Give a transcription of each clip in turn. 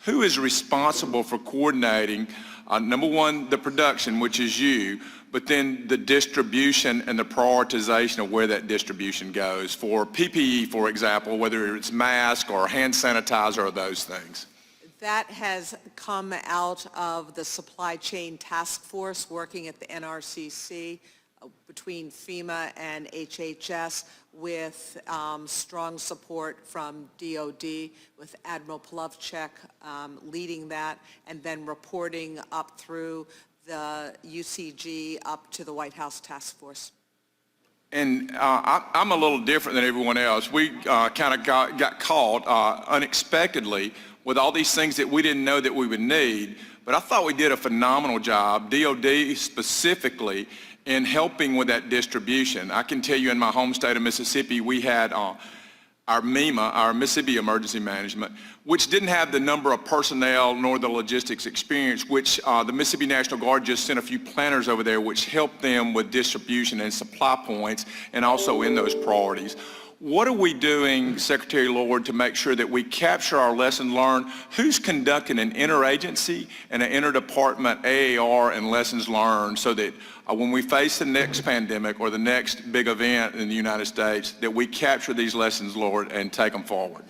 who is responsible for coordinating, number one, the production, which is you, but then the distribution and the prioritization of where that distribution goes for PPE, for example, whether it's mask or hand sanitizer or those things? That has come out of the supply chain task force working at the NRCC between FEMA and HHS with strong support from DOD, with Admiral Plavchek leading that, and then reporting up through the UCG up to the White House Task Force. And I'm a little different than everyone else. We kind of got caught unexpectedly with all these things that we didn't know that we would need, but I thought we did a phenomenal job, DOD specifically, in helping with that distribution. I can tell you in my home state of Mississippi, we had our MEMA, our Mississippi Emergency Management, which didn't have the number of personnel nor the logistics experience, which the Mississippi National Guard just sent a few planners over there which helped them with distribution and supply points and also in those priorities. What are we doing, Secretary Lord, to make sure that we capture our lesson learned? Who's conducting an interagency and an interdepartment AAR and lessons learned so that when we face the next pandemic or the next big event in the United States, that we capture these lessons, Lord, and take them forward?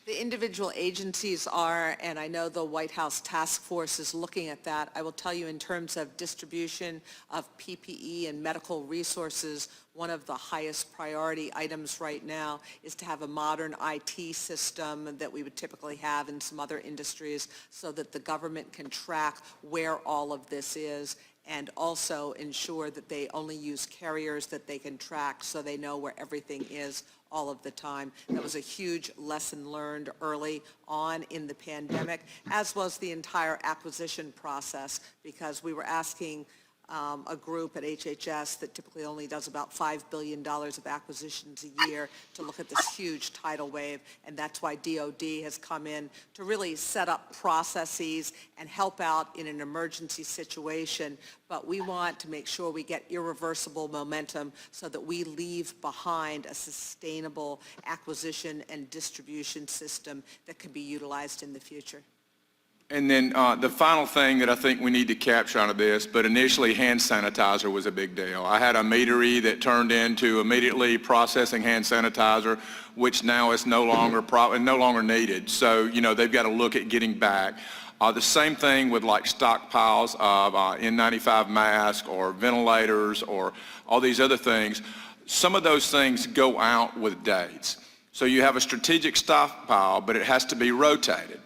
The individual agencies are, and I know the White House Task Force is looking at that. I will tell you in terms of distribution of PPE and medical resources, one of the highest priority items right now is to have a modern IT system that we would typically have in some other industries so that the government can track where all of this is and also ensure that they only use carriers that they can track so they know where everything is all of the time. That was a huge lesson learned early on in the pandemic, as was the entire acquisition process, because we were asking a group at HHS that typically only does about $5 billion of acquisitions a year to look at this huge tidal wave, and that's why DOD has come in to really set up processes and help out in an emergency situation. But we want to make sure we get irreversible momentum so that we leave behind a sustainable acquisition and distribution system that can be utilized in the future. And then the final thing that I think we need to capture out of this, but initially hand sanitizer was a big deal. I had a meadery that turned into immediately processing hand sanitizer, which now is no longer needed. So, you know, they've got to look at getting back. The same thing with like stockpiles of N95 masks or ventilators or all these other things. Some of those things go out with dates. So you have a strategic stockpile, but it has to be rotated.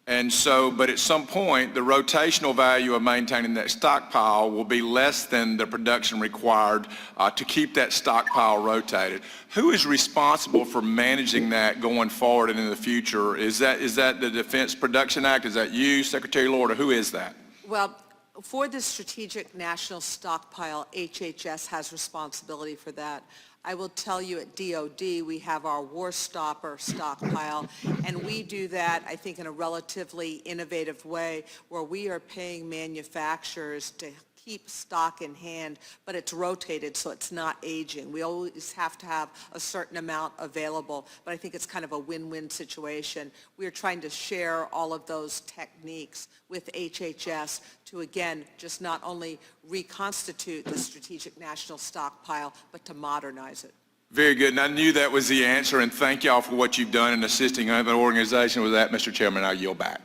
And so, but at some point, the rotational value of maintaining that stockpile will be less than the production required to keep that stockpile rotated. Who is responsible for managing that going forward and in the future? Is that the Defense Production Act? Is that you, Secretary Lord, or who is that? Well, for the Strategic National Stockpile, HHS has responsibility for that. I will tell you at DOD we have our War Stopper stockpile, and we do that, I think, in a relatively innovative way where we are paying manufacturers to keep stock in hand, but it's rotated so it's not aging. We always have to have a certain amount available, but I think it's kind of a win-win situation. We are trying to share all of those techniques with HHS to, again, just not only reconstitute the Strategic National Stockpile, but to modernize it. Very good, and I knew that was the answer, and thank y'all for what you've done in assisting another organization with that. Mr. Chairman, I yield back.